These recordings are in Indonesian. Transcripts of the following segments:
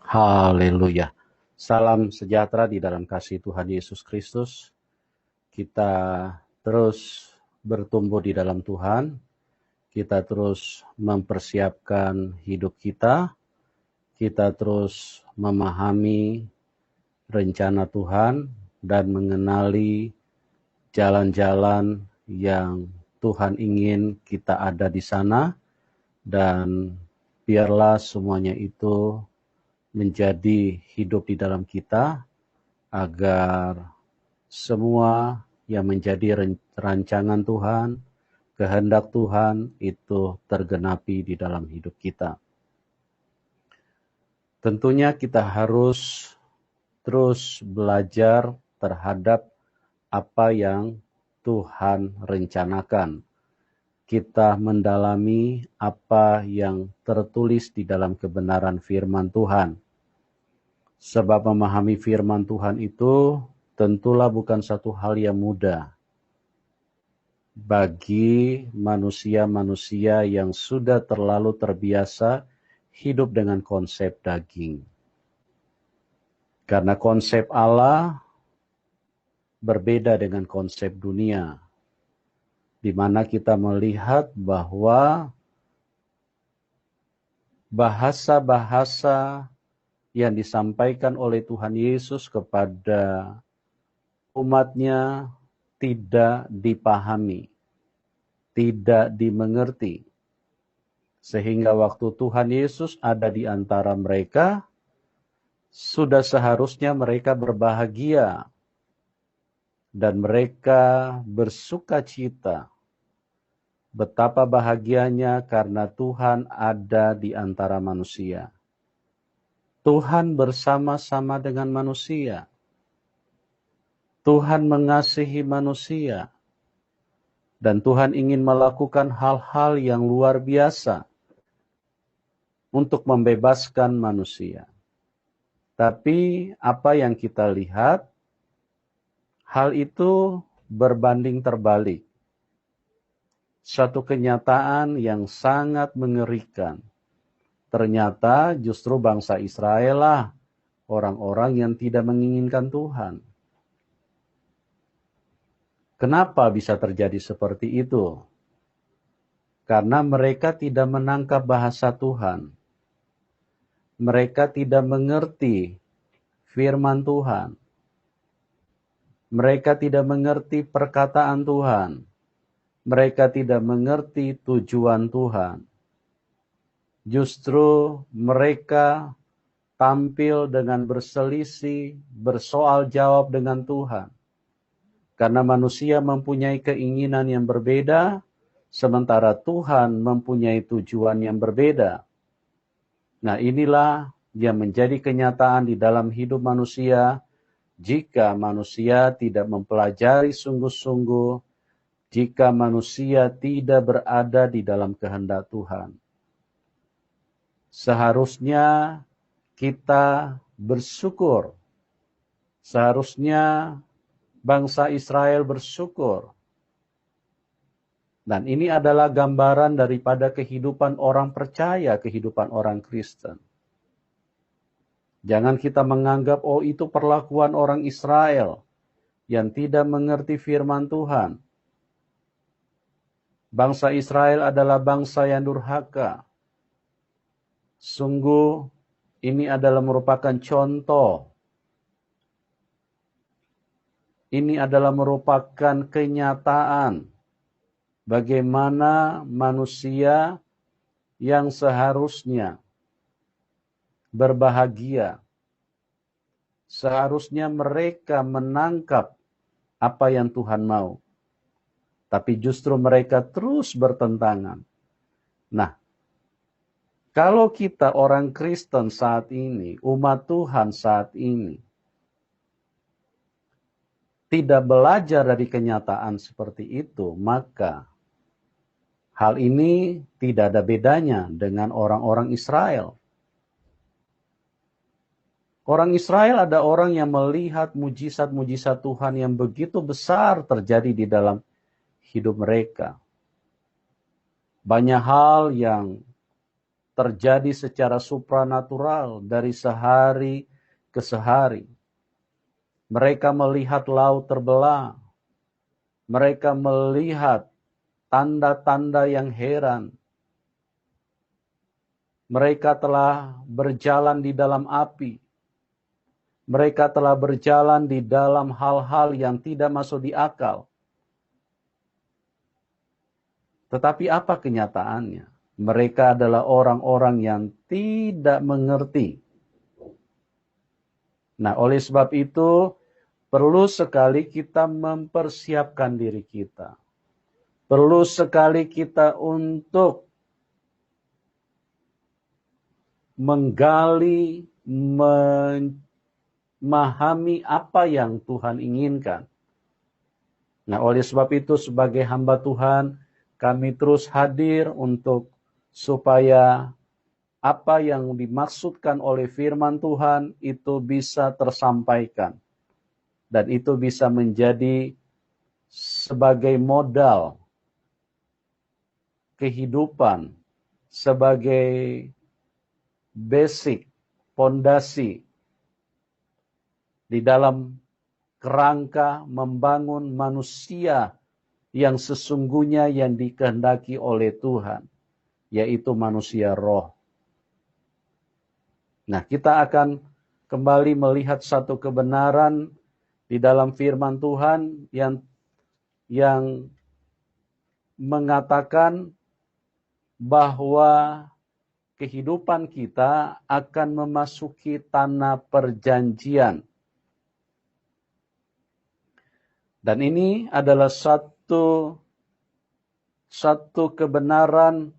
Haleluya. Salam sejahtera di dalam kasih Tuhan Yesus Kristus. Kita terus bertumbuh di dalam Tuhan. Kita terus mempersiapkan hidup kita. Kita terus memahami rencana Tuhan dan mengenali jalan-jalan yang Tuhan ingin kita ada di sana. Dan biarlah semuanya itu menjadi hidup di dalam kita, agar semua yang menjadi rancangan Tuhan, kehendak Tuhan itu tergenapi di dalam hidup kita. Tentunya kita harus terus belajar terhadap apa yang Tuhan rencanakan. Kita mendalami apa yang tertulis di dalam kebenaran firman Tuhan. Sebab memahami firman Tuhan itu tentulah bukan satu hal yang mudah bagi manusia-manusia yang sudah terlalu terbiasa hidup dengan konsep daging. Karena konsep Allah berbeda dengan konsep dunia, di mana kita melihat bahwa bahasa-bahasa yang disampaikan oleh Tuhan Yesus kepada umatnya tidak dipahami, tidak dimengerti. Sehingga waktu Tuhan Yesus ada di antara mereka, sudah seharusnya mereka berbahagia dan mereka bersuka cita. Betapa bahagianya karena Tuhan ada di antara manusia. Tuhan bersama-sama dengan manusia. Tuhan mengasihi manusia. Dan Tuhan ingin melakukan hal-hal yang luar biasa untuk membebaskan manusia. Tapi apa yang kita lihat, hal itu berbanding terbalik. Satu kenyataan yang sangat mengerikan. Ternyata justru bangsa Israel lah orang-orang yang tidak menginginkan Tuhan. Kenapa bisa terjadi seperti itu? Karena mereka tidak menangkap bahasa Tuhan. Mereka tidak mengerti firman Tuhan. Mereka tidak mengerti perkataan Tuhan. Mereka tidak mengerti tujuan Tuhan. Justru mereka tampil dengan berselisih, bersoal jawab dengan Tuhan. Karena manusia mempunyai keinginan yang berbeda, sementara Tuhan mempunyai tujuan yang berbeda. Nah, inilah yang menjadi kenyataan di dalam hidup manusia jika manusia tidak mempelajari sungguh-sungguh, jika manusia tidak berada di dalam kehendak Tuhan. Seharusnya kita bersyukur. Seharusnya bangsa Israel bersyukur. Dan ini adalah gambaran daripada kehidupan orang percaya, kehidupan orang Kristen. Jangan kita menganggap, oh itu perlakuan orang Israel yang tidak mengerti firman Tuhan. Bangsa Israel adalah bangsa yang durhaka. Sungguh ini adalah merupakan contoh. Ini adalah merupakan kenyataan bagaimana manusia yang seharusnya berbahagia. Seharusnya mereka menangkap apa yang Tuhan mau. Tapi justru mereka terus bertentangan. Nah, kalau kita orang Kristen saat ini, umat Tuhan saat ini, tidak belajar dari kenyataan seperti itu, maka hal ini tidak ada bedanya dengan orang-orang Israel. Orang Israel ada orang yang melihat mujizat-mujizat Tuhan yang begitu besar terjadi di dalam hidup mereka. Banyak hal yang terjadi secara supranatural dari sehari ke sehari. Mereka melihat laut terbelah. Mereka melihat tanda-tanda yang heran. Mereka telah berjalan di dalam api. Mereka telah berjalan di dalam hal-hal yang tidak masuk di akal. Tetapi apa kenyataannya? Mereka adalah orang-orang yang tidak mengerti. Nah, oleh sebab itu, perlu sekali kita mempersiapkan diri kita. Perlu sekali kita untuk menggali, memahami apa yang Tuhan inginkan. Nah, oleh sebab itu, sebagai hamba Tuhan, kami terus hadir untuk supaya apa yang dimaksudkan oleh firman Tuhan itu bisa tersampaikan. Dan itu bisa menjadi sebagai modal kehidupan, sebagai basic, fondasi di dalam kerangka membangun manusia yang sesungguhnya yang dikehendaki oleh Tuhan, yaitu manusia roh. Nah, kita akan kembali melihat satu kebenaran di dalam firman Tuhan yang mengatakan bahwa kehidupan kita akan memasuki tanah perjanjian. Dan ini adalah satu kebenaran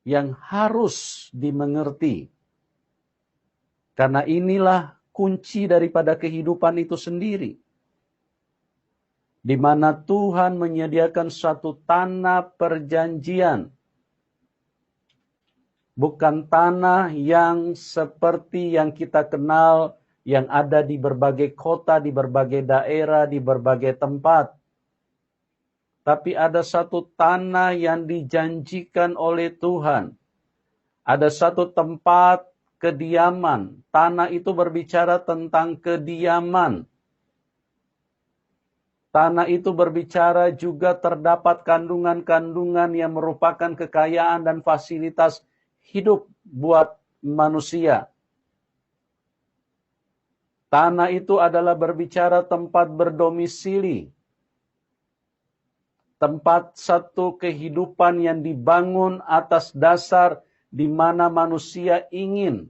yang harus dimengerti. Karena inilah kunci daripada kehidupan itu sendiri. Di mana Tuhan menyediakan suatu tanah perjanjian. Bukan tanah yang seperti yang kita kenal, yang ada di berbagai kota, di berbagai daerah, di berbagai tempat. Tapi ada satu tanah yang dijanjikan oleh Tuhan. Ada satu tempat kediaman. Tanah itu berbicara tentang kediaman. Tanah itu berbicara juga terdapat kandungan-kandungan yang merupakan kekayaan dan fasilitas hidup buat manusia. Tanah itu adalah berbicara tempat berdomisili. Tempat satu kehidupan yang dibangun atas dasar di mana manusia ingin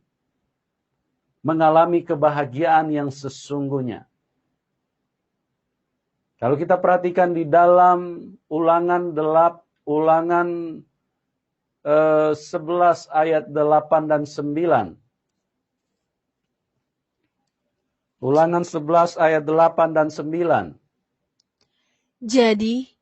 mengalami kebahagiaan yang sesungguhnya. Kalau kita perhatikan di dalam Ulangan 11 ayat 8 dan 9. Ulangan 11 ayat 8 dan 9. Jadi,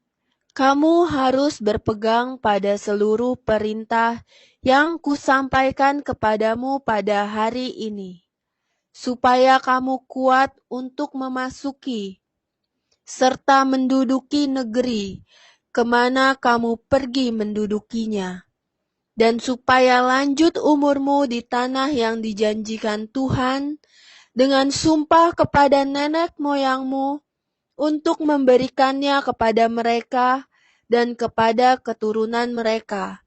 kamu harus berpegang pada seluruh perintah yang kusampaikan kepadamu pada hari ini, supaya kamu kuat untuk memasuki serta menduduki negeri kemana kamu pergi mendudukinya, dan supaya lanjut umurmu di tanah yang dijanjikan Tuhan dengan sumpah kepada nenek moyangmu untuk memberikannya kepada mereka dan kepada keturunan mereka,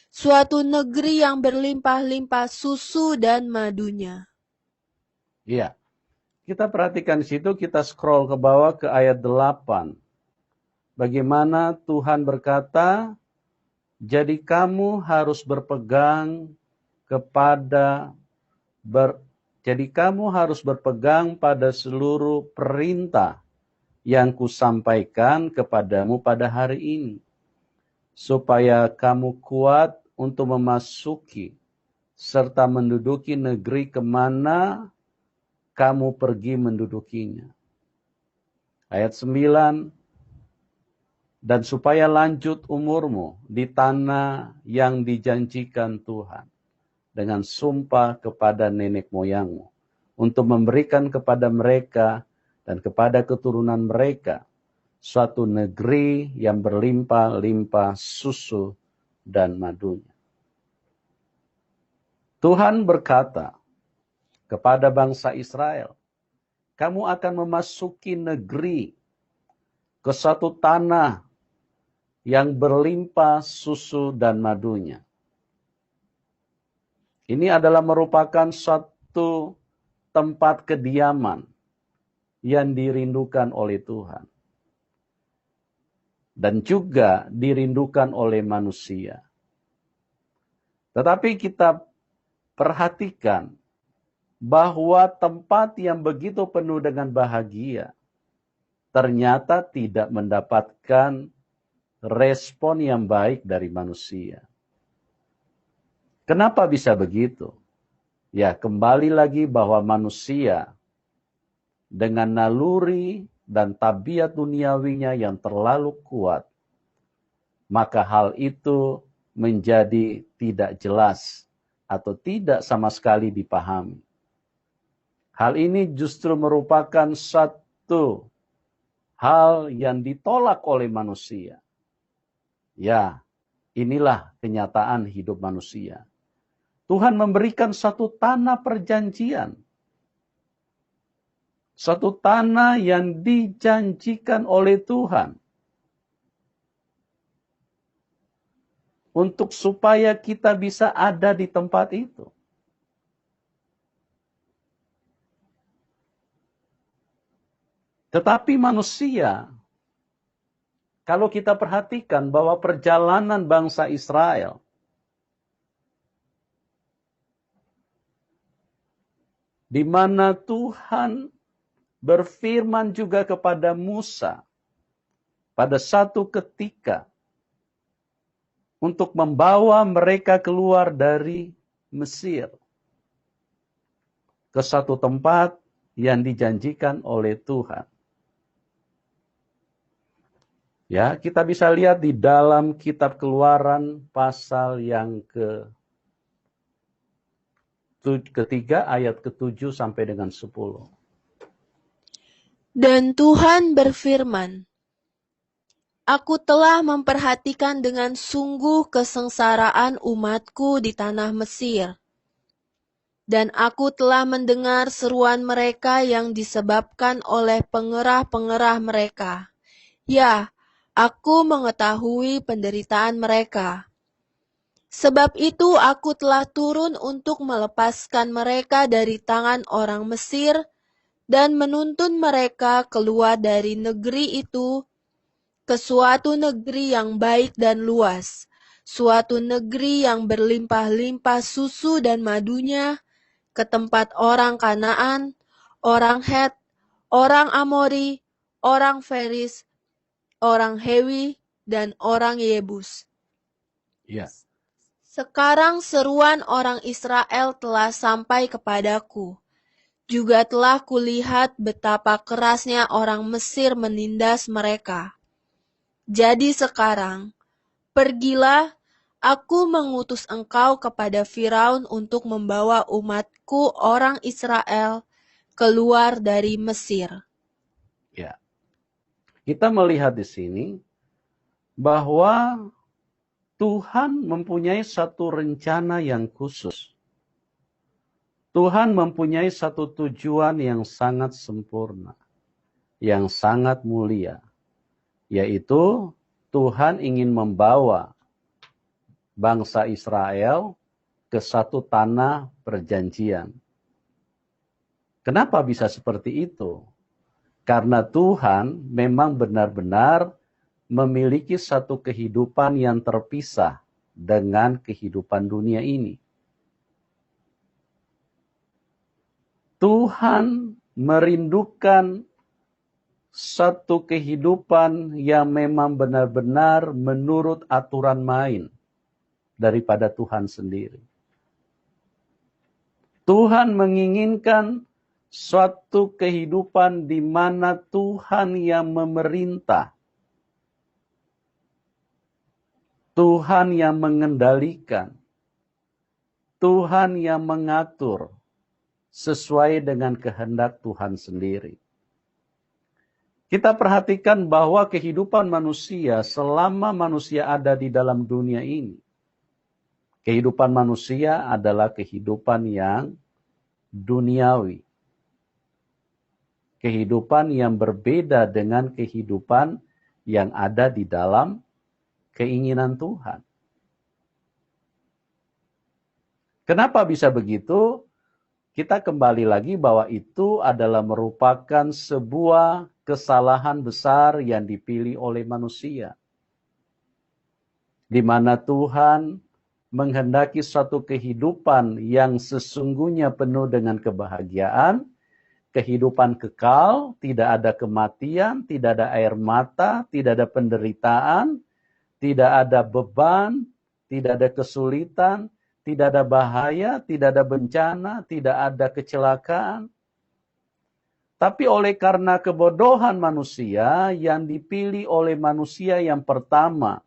suatu negeri yang berlimpah-limpah susu dan madunya. Iya. Kita perhatikan di situ, kita scroll ke bawah ke ayat 8. Bagaimana Tuhan berkata, jadi kamu harus berpegang pada seluruh perintah yang kusampaikan kepadamu pada hari ini, supaya kamu kuat untuk memasuki serta menduduki negeri kemana kamu pergi mendudukinya. Ayat 9, dan supaya lanjut umurmu di tanah yang dijanjikan Tuhan dengan sumpah kepada nenek moyangmu, untuk memberikan kepada mereka dan kepada keturunan mereka suatu negeri yang berlimpah-limpah susu dan madunya. Tuhan berkata kepada bangsa Israel, kamu akan memasuki negeri, ke satu tanah yang berlimpah susu dan madunya. Ini adalah merupakan satu tempat kediaman yang dirindukan oleh Tuhan. Dan juga dirindukan oleh manusia. Tetapi kita perhatikan bahwa tempat yang begitu penuh dengan bahagia ternyata tidak mendapatkan respon yang baik dari manusia. Kenapa bisa begitu? Ya, kembali lagi bahwa manusia dengan naluri dan tabiat duniawinya yang terlalu kuat, maka hal itu menjadi tidak jelas atau tidak sama sekali dipahami. Hal ini justru merupakan satu hal yang ditolak oleh manusia. Ya, inilah kenyataan hidup manusia. Tuhan memberikan satu tanah perjanjian. Satu tanah yang dijanjikan oleh Tuhan. Untuk supaya kita bisa ada di tempat itu. Tetapi manusia, kalau kita perhatikan bahwa perjalanan bangsa Israel, di mana Tuhan berfirman juga kepada Musa pada satu ketika untuk membawa mereka keluar dari Mesir ke satu tempat yang dijanjikan oleh Tuhan. Ya, kita bisa lihat di dalam kitab Keluaran pasal yang ketiga ayat ke-7 sampai dengan 10. Dan Tuhan berfirman, Aku telah memperhatikan dengan sungguh kesengsaraan umatku di tanah Mesir. Dan aku telah mendengar seruan mereka yang disebabkan oleh pengerah-pengerah mereka. Ya, aku mengetahui penderitaan mereka. Sebab itu aku telah turun untuk melepaskan mereka dari tangan orang Mesir dan menuntun mereka keluar dari negeri itu ke suatu negeri yang baik dan luas, suatu negeri yang berlimpah-limpah susu dan madunya, ke tempat orang Kanaan, orang Het, orang Amori, orang Feris, orang Hewi, dan orang Yebus. Ya. Sekarang seruan orang Israel telah sampai kepadaku. Juga telah kulihat betapa kerasnya orang Mesir menindas mereka. Jadi sekarang, pergilah, aku mengutus engkau kepada Firaun untuk membawa umatku orang Israel keluar dari Mesir. Ya. Kita melihat di sini bahwa Tuhan mempunyai satu rencana yang khusus. Tuhan mempunyai satu tujuan yang sangat sempurna, yang sangat mulia, yaitu Tuhan ingin membawa bangsa Israel ke satu tanah perjanjian. Kenapa bisa seperti itu? Karena Tuhan memang benar-benar memiliki satu kehidupan yang terpisah dengan kehidupan dunia ini. Tuhan merindukan satu kehidupan yang memang benar-benar menurut aturan main daripada Tuhan sendiri. Tuhan menginginkan suatu kehidupan di mana Tuhan yang memerintah, Tuhan yang mengendalikan, Tuhan yang mengatur sesuai dengan kehendak Tuhan sendiri. Kita perhatikan bahwa kehidupan manusia selama manusia ada di dalam dunia ini, Kehidupan manusia adalah kehidupan yang duniawi. Kehidupan yang berbeda dengan kehidupan yang ada di dalam keinginan Tuhan. Kenapa bisa begitu? Kita kembali lagi bahwa itu adalah merupakan sebuah kesalahan besar yang dipilih oleh manusia. Di mana Tuhan menghendaki suatu kehidupan yang sesungguhnya penuh dengan kebahagiaan, kehidupan kekal, tidak ada kematian, tidak ada air mata, tidak ada penderitaan, tidak ada beban, tidak ada kesulitan, tidak ada bahaya, tidak ada bencana, tidak ada kecelakaan. Tapi oleh karena kebodohan manusia yang dipilih oleh manusia yang pertama,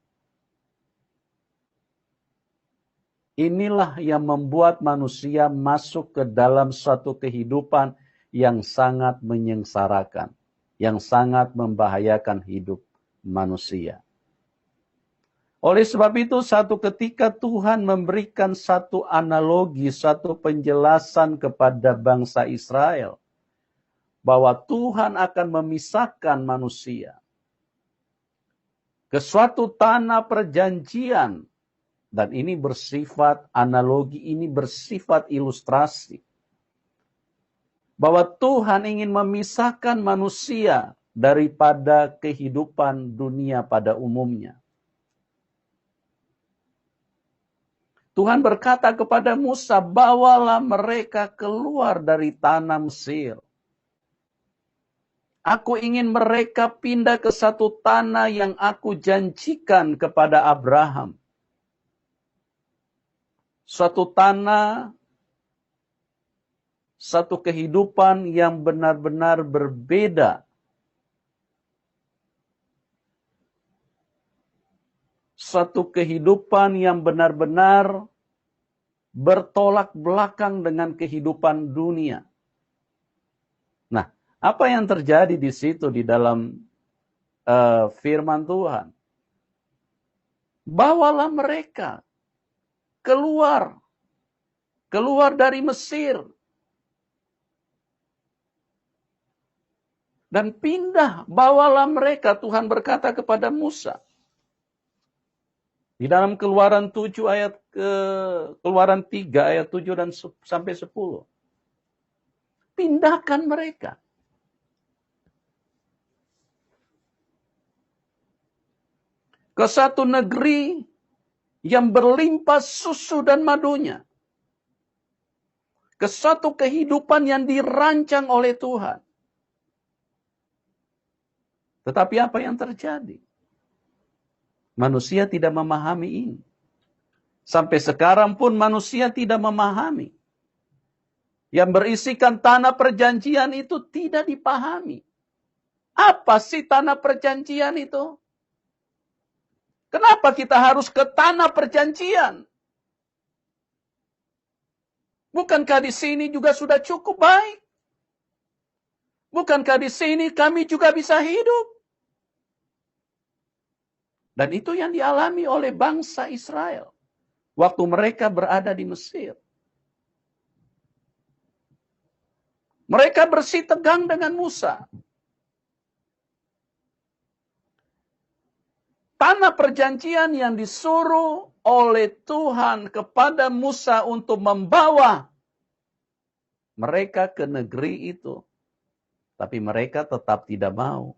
inilah yang membuat manusia masuk ke dalam suatu kehidupan yang sangat menyengsarakan, yang sangat membahayakan hidup manusia. Oleh sebab itu, satu ketika Tuhan memberikan satu analogi, satu penjelasan kepada bangsa Israel, bahwa Tuhan akan memisahkan manusia ke suatu tanah perjanjian. Dan ini bersifat analogi, ini bersifat ilustrasi. Bahwa Tuhan ingin memisahkan manusia daripada kehidupan dunia pada umumnya. Tuhan berkata kepada Musa, bawalah mereka keluar dari tanah Mesir. Aku ingin mereka pindah ke satu tanah yang aku janjikan kepada Abraham. Suatu tanah, satu kehidupan yang benar-benar berbeda. Suatu kehidupan yang benar-benar bertolak belakang dengan kehidupan dunia. Nah, apa yang terjadi di situ di dalam firman Tuhan? Bawalah mereka keluar dari Mesir. Dan pindah, bawalah mereka, Tuhan berkata kepada Musa. Di dalam Keluaran 7 ayat Keluaran 3 ayat 7 dan sampai 10. Pindahkan mereka. Ke satu negeri yang berlimpah susu dan madunya. Ke satu kehidupan yang dirancang oleh Tuhan. Tetapi apa yang terjadi? Manusia tidak memahami ini. Sampai sekarang pun manusia tidak memahami. Yang berisikan tanah perjanjian itu tidak dipahami. Apa sih tanah perjanjian itu? Kenapa kita harus ke tanah perjanjian? Bukankah di sini juga sudah cukup baik? Bukankah di sini kami juga bisa hidup? Dan itu yang dialami oleh bangsa Israel waktu mereka berada di Mesir. Mereka bersitegang dengan Musa. Tanah perjanjian yang disuruh oleh Tuhan kepada Musa untuk membawa mereka ke negeri itu. Tapi mereka tetap tidak mau.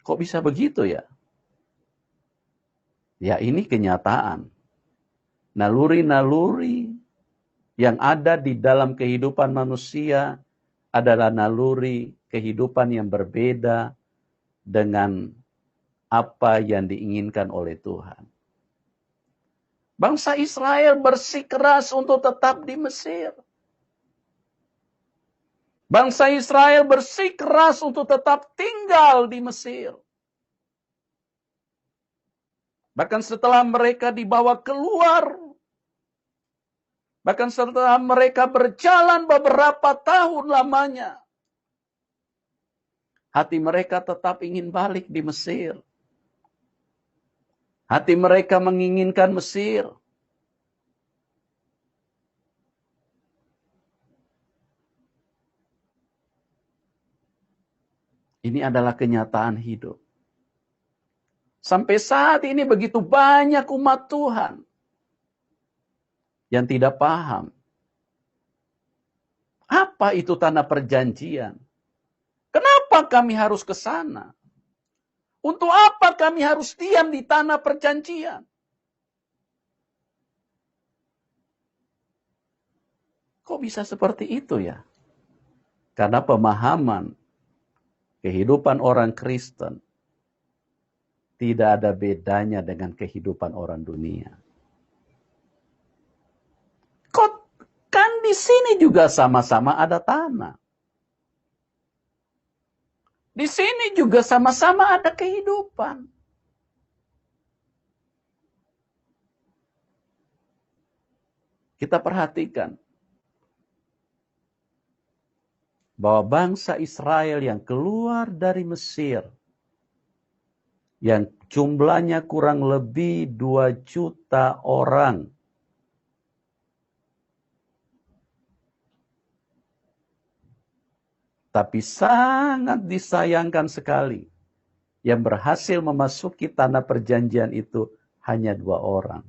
Kok bisa begitu ya? Ya ini kenyataan. Naluri-naluri yang ada di dalam kehidupan manusia adalah naluri kehidupan yang berbeda dengan apa yang diinginkan oleh Tuhan. Bangsa Israel bersikeras untuk tetap di Mesir. Bangsa Israel bersikeras untuk tetap tinggal di Mesir. Bahkan setelah mereka dibawa keluar, bahkan setelah mereka berjalan beberapa tahun lamanya, hati mereka tetap ingin balik di Mesir. Hati mereka menginginkan Mesir. Ini adalah kenyataan hidup. Sampai saat ini begitu banyak umat Tuhan yang tidak paham. Apa itu tanah perjanjian? Kenapa kami harus ke sana? Untuk apa kami harus diam di tanah perjanjian? Kok bisa seperti itu ya? Karena pemahaman kehidupan orang Kristen tidak ada bedanya dengan kehidupan orang dunia. Kok kan di sini juga sama-sama ada tanah. Di sini juga sama-sama ada kehidupan. Kita perhatikan bahwa bangsa Israel yang keluar dari Mesir, yang jumlahnya kurang lebih 2 juta orang, tapi sangat disayangkan sekali, yang berhasil memasuki tanah perjanjian itu hanya 2 orang.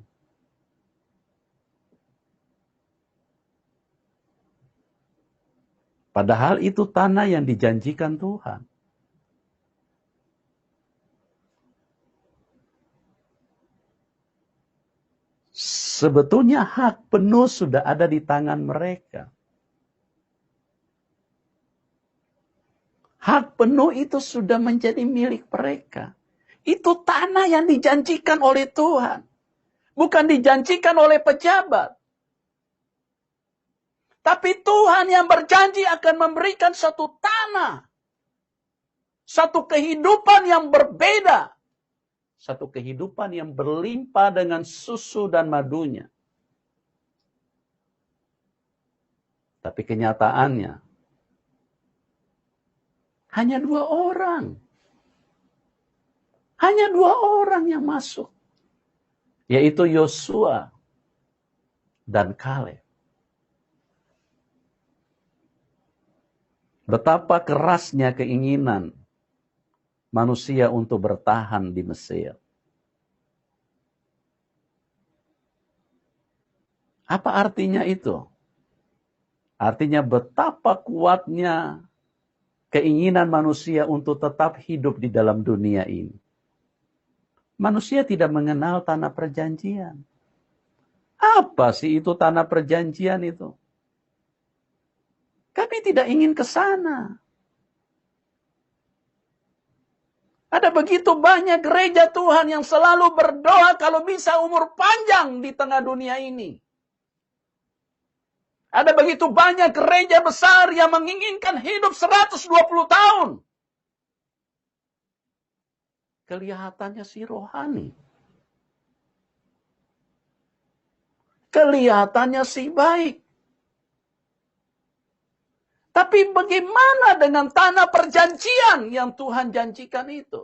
Padahal itu tanah yang dijanjikan Tuhan. Sebetulnya hak penuh sudah ada di tangan mereka. Hak penuh itu sudah menjadi milik mereka. Itu tanah yang dijanjikan oleh Tuhan. Bukan dijanjikan oleh pejabat. Tapi Tuhan yang berjanji akan memberikan satu tanah. Satu kehidupan yang berbeda. Satu kehidupan yang berlimpah dengan susu dan madunya. Tapi kenyataannya, hanya 2 orang. Hanya 2 orang yang masuk. Yaitu Yosua dan Kaleb. Betapa kerasnya keinginan manusia untuk bertahan di Mesir. Apa artinya itu? Artinya betapa kuatnya keinginan manusia untuk tetap hidup di dalam dunia ini. Manusia tidak mengenal tanah perjanjian. Apa sih itu tanah perjanjian itu? Kami tidak ingin ke sana. Ada begitu banyak gereja Tuhan yang selalu berdoa kalau bisa umur panjang di tengah dunia ini. Ada begitu banyak gereja besar yang menginginkan hidup 120 tahun. Kelihatannya si rohani. Kelihatannya si baik. Tapi bagaimana dengan tanah perjanjian yang Tuhan janjikan itu?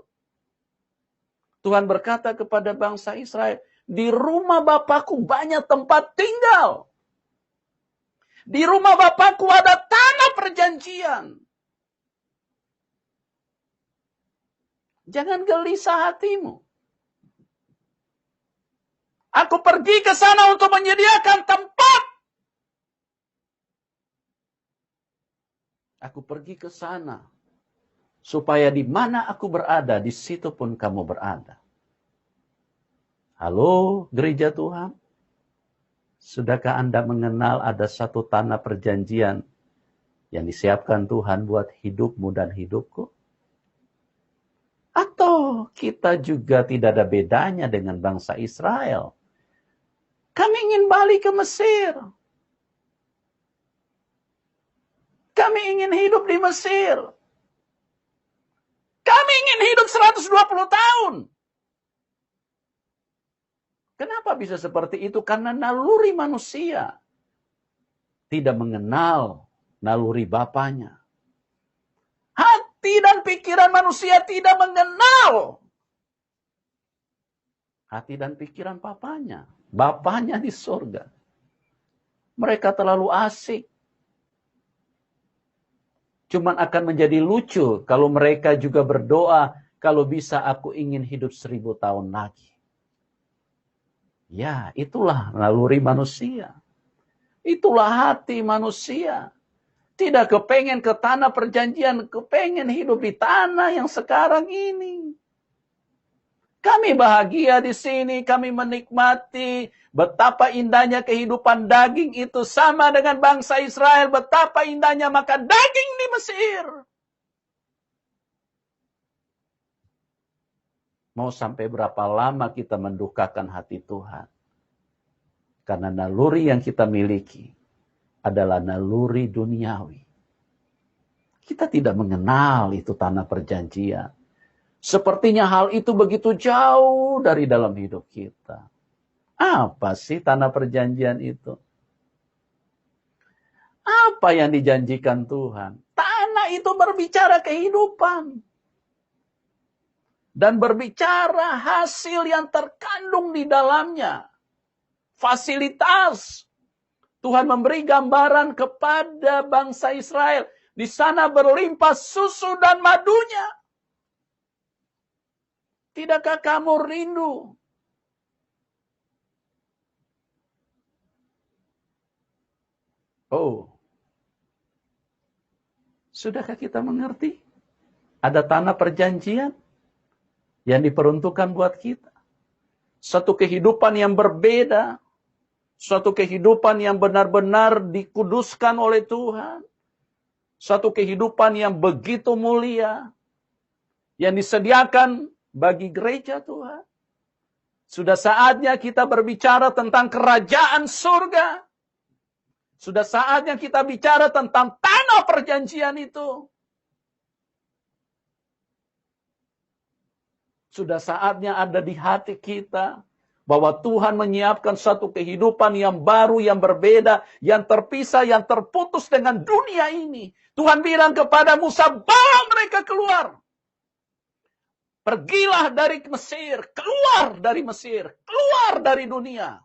Tuhan berkata kepada bangsa Israel, di rumah Bapakku banyak tempat tinggal. Di rumah Bapakku ada tanah perjanjian. Jangan gelisah hatimu. Aku pergi ke sana untuk menyediakan tempat. Aku pergi ke sana supaya di mana aku berada, di situ pun kamu berada. Halo, gereja Tuhan. Sudahkah Anda mengenal ada satu tanah perjanjian yang disiapkan Tuhan buat hidupmu dan hidupku? Atau kita juga tidak ada bedanya dengan bangsa Israel? Kami ingin balik ke Mesir. Kami ingin hidup di Mesir. Kami ingin hidup 120 tahun. Kenapa bisa seperti itu? Karena naluri manusia tidak mengenal naluri Bapanya. Hati dan pikiran manusia tidak mengenal hati dan pikiran papanya. Bapaknya di surga. Mereka terlalu asik. Cuman akan menjadi lucu kalau mereka juga berdoa, kalau bisa aku ingin hidup 1000 tahun lagi. Ya, itulah naluri manusia. Itulah hati manusia. Tidak kepengen ke tanah perjanjian, kepengen hidup di tanah yang sekarang ini. Kami bahagia di sini, kami menikmati betapa indahnya kehidupan daging itu, sama dengan bangsa Israel, betapa indahnya makan daging di Mesir. Mau sampai berapa lama kita mendukakan hati Tuhan? Karena naluri yang kita miliki adalah naluri duniawi. Kita tidak mengenal itu tanah perjanjian. Sepertinya hal itu begitu jauh dari dalam hidup kita. Apa sih tanah perjanjian itu? Apa yang dijanjikan Tuhan? Tanah itu berbicara kehidupan. Dan berbicara hasil yang terkandung di dalamnya. Fasilitas. Tuhan memberi gambaran kepada bangsa Israel. Di sana berlimpah susu dan madunya. Tidakkah kamu rindu? Oh, sudahkah kita mengerti? Ada tanah perjanjian yang diperuntukkan buat kita. Satu kehidupan yang berbeda. Suatu kehidupan yang benar-benar dikuduskan oleh Tuhan. Satu kehidupan yang begitu mulia. Yang disediakan bagi gereja Tuhan. Sudah saatnya kita berbicara tentang kerajaan surga. Sudah saatnya kita bicara tentang tanah perjanjian itu. Sudah saatnya ada di hati kita bahwa Tuhan menyiapkan satu kehidupan yang baru, yang berbeda, yang terpisah, yang terputus dengan dunia ini. Tuhan bilang kepada Musa, bawa mereka keluar. Pergilah dari Mesir, keluar dari Mesir, keluar dari dunia.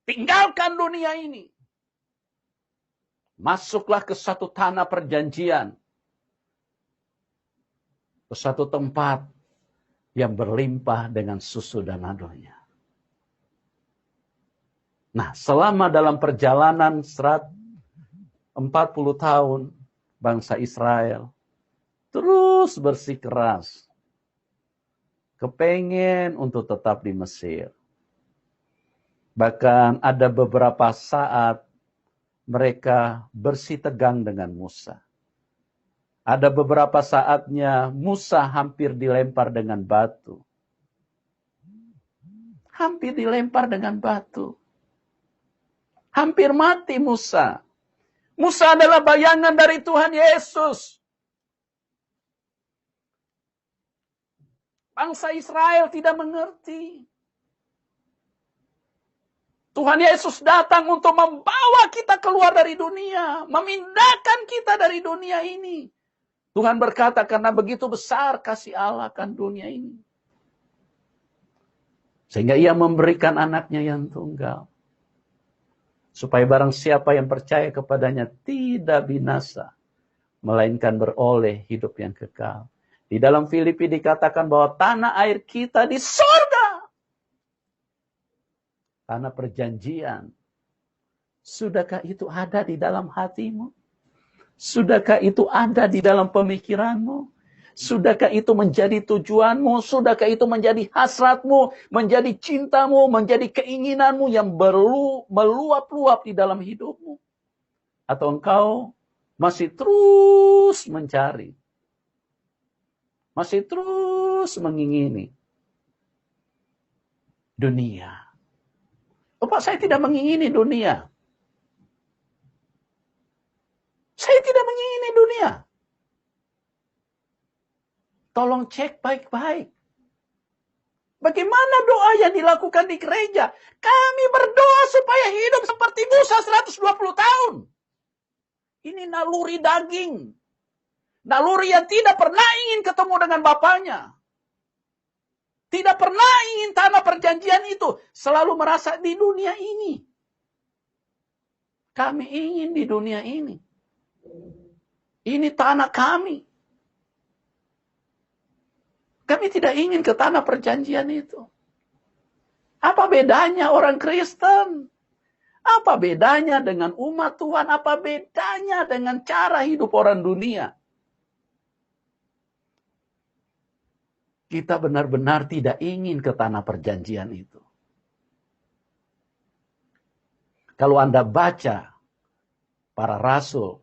Tinggalkan dunia ini. Masuklah ke satu tanah perjanjian. Ke satu tempat yang berlimpah dengan susu dan madunya. Nah, selama dalam perjalanan 40 tahun, bangsa Israel terus bersikeras. Kepengen untuk tetap di Mesir. Bahkan ada beberapa saat mereka bersitegang dengan Musa. Ada beberapa saatnya Musa hampir dilempar dengan batu. Hampir dilempar dengan batu. Hampir mati Musa. Musa adalah bayangan dari Tuhan Yesus. Bangsa Israel tidak mengerti. Tuhan Yesus datang untuk membawa kita keluar dari dunia. Memindahkan kita dari dunia ini. Tuhan berkata, karena begitu besar kasih Allah akan dunia ini. Sehingga ia memberikan anaknya yang tunggal. Supaya barang siapa yang percaya kepadanya tidak binasa. Melainkan beroleh hidup yang kekal. Di dalam Filipi dikatakan bahwa tanah air kita di surga. Tanah perjanjian. Sudahkah itu ada di dalam hatimu? Sudahkah itu ada di dalam pemikiranmu? Sudahkah itu menjadi tujuanmu? Sudahkah itu menjadi hasratmu? Menjadi cintamu? Menjadi keinginanmu yang meluap-luap di dalam hidupmu? Atau engkau masih terus mencari? Masih terus mengingini dunia. Oh, Pak, saya tidak mengingini dunia. Saya tidak mengingini dunia. Tolong cek baik-baik. Bagaimana doa yang dilakukan di gereja? Kami berdoa supaya hidup seperti Musa 120 tahun. Ini naluri daging. Naluri yang tidak pernah ingin ketemu dengan bapaknya. Tidak pernah ingin tanah perjanjian itu. Selalu merasa di dunia ini. Kami ingin di dunia ini. Ini tanah kami. Kami tidak ingin ke tanah perjanjian itu. Apa bedanya orang Kristen? Apa bedanya dengan umat Tuhan? Apa bedanya dengan cara hidup orang dunia? Kita benar-benar tidak ingin ke tanah perjanjian itu. Kalau Anda baca para rasul,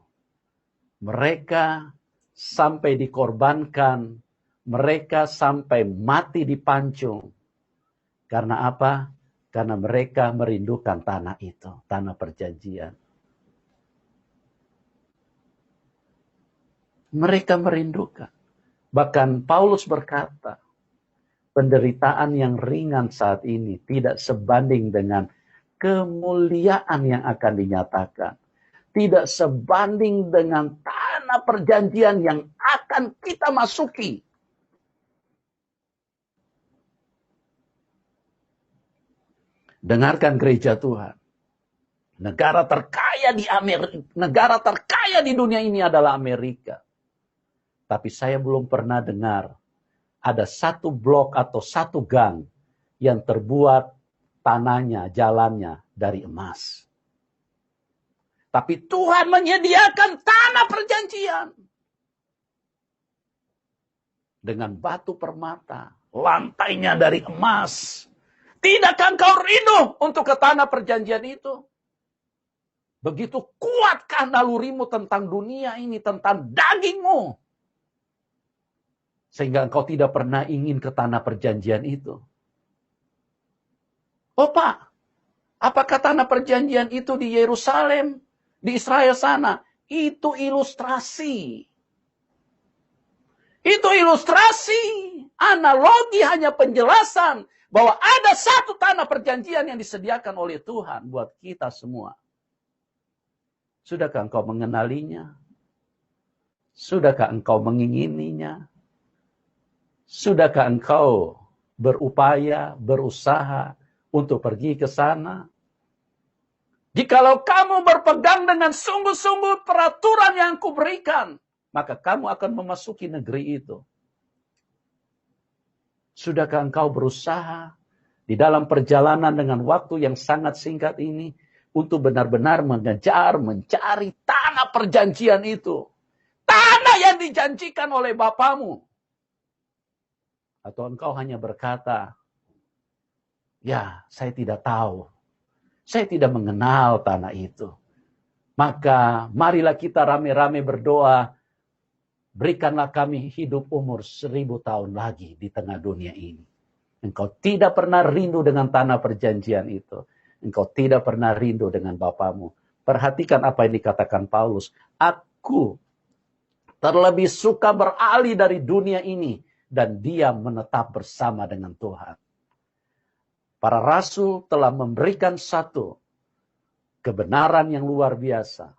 mereka sampai dikorbankan, mereka sampai mati dipancung. Karena apa? Karena mereka merindukan tanah itu, tanah perjanjian. Mereka merindukan. Bahkan Paulus berkata, penderitaan yang ringan saat ini tidak sebanding dengan kemuliaan yang akan dinyatakan. Tidak sebanding dengan tanah perjanjian yang akan kita masuki. Dengarkan gereja Tuhan. Negara terkaya di dunia ini adalah Amerika. Tapi saya belum pernah dengar ada satu blok atau satu gang yang terbuat tanahnya, jalannya dari emas. Tapi Tuhan menyediakan tanah perjanjian. Dengan batu permata, lantainya dari emas. Tidakkah engkau rindu untuk ke tanah perjanjian itu? Begitu kuatkah nalurimu tentang dunia ini, tentang dagingmu? Sehingga engkau tidak pernah ingin ke tanah perjanjian itu. Oh Pak, apakah tanah perjanjian itu di Yerusalem, di Israel sana? Itu ilustrasi. Itu ilustrasi, analogi, hanya penjelasan bahwa ada satu tanah perjanjian yang disediakan oleh Tuhan buat kita semua. Sudahkah engkau mengenalinya? Sudahkah engkau mengingininya? Sudahkah engkau berupaya, berusaha untuk pergi ke sana? Jikalau kamu berpegang dengan sungguh-sungguh peraturan yang kuberikan, maka kamu akan memasuki negeri itu. Sudahkah engkau berusaha di dalam perjalanan dengan waktu yang sangat singkat ini untuk benar-benar mengejar, mencari tanah perjanjian itu? Tanah yang dijanjikan oleh Bapamu. Atau engkau hanya berkata, ya saya tidak tahu. Saya tidak mengenal tanah itu. Maka marilah kita rame-rame berdoa. Berikanlah kami hidup umur 1000 tahun lagi di tengah dunia ini. Engkau tidak pernah rindu dengan tanah perjanjian itu. Engkau tidak pernah rindu dengan Bapamu. Perhatikan apa yang dikatakan Paulus. Aku terlebih suka beralih dari dunia ini dan diam menetap bersama dengan Tuhan. Para rasul telah memberikan satu kebenaran yang luar biasa.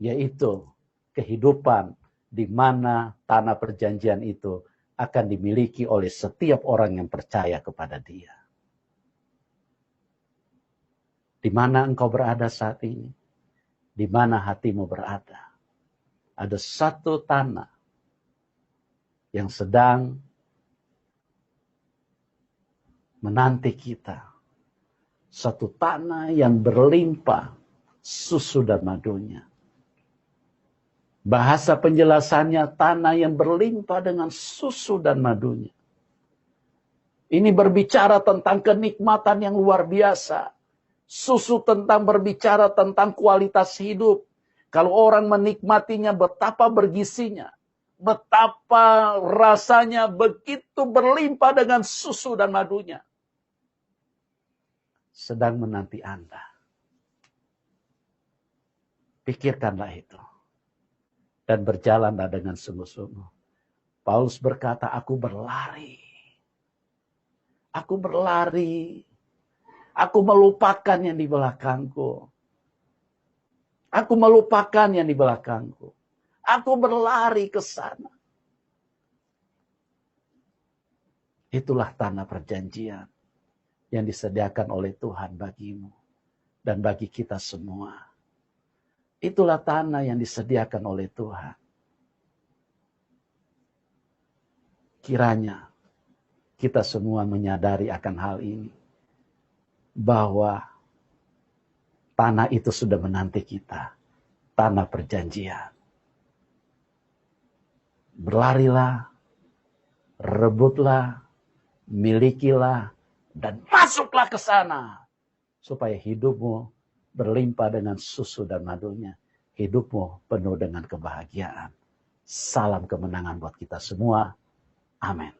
Yaitu kehidupan di mana tanah perjanjian itu akan dimiliki oleh setiap orang yang percaya kepada Dia. Di mana engkau berada saat ini? Di mana hatimu berada? Ada satu tanah yang sedang menanti kita. Satu tanah yang berlimpah susu dan madunya. Bahasa penjelasannya tanah yang berlimpah dengan susu dan madunya. Ini berbicara tentang kenikmatan yang luar biasa. Susu berbicara tentang kualitas hidup. Kalau orang menikmatinya betapa bergisinya. Betapa rasanya begitu berlimpah dengan susu dan madunya. Sedang menanti Anda. Pikirkanlah itu. Dan berjalanlah dengan sungguh-sungguh. Paulus berkata, aku berlari. Aku berlari. Aku melupakan yang di belakangku. Aku melupakan yang di belakangku. Aku berlari ke sana. Itulah tanah perjanjian yang disediakan oleh Tuhan bagimu dan bagi kita semua. Itulah tanah yang disediakan oleh Tuhan. Kiranya kita semua menyadari akan hal ini, bahwa tanah itu sudah menanti kita, tanah perjanjian. Berlarilah, rebutlah, milikilah, dan masuklah ke sana, supaya hidupmu berlimpah dengan susu dan madunya. Hidupmu penuh dengan kebahagiaan. Salam kemenangan buat kita semua. Amin.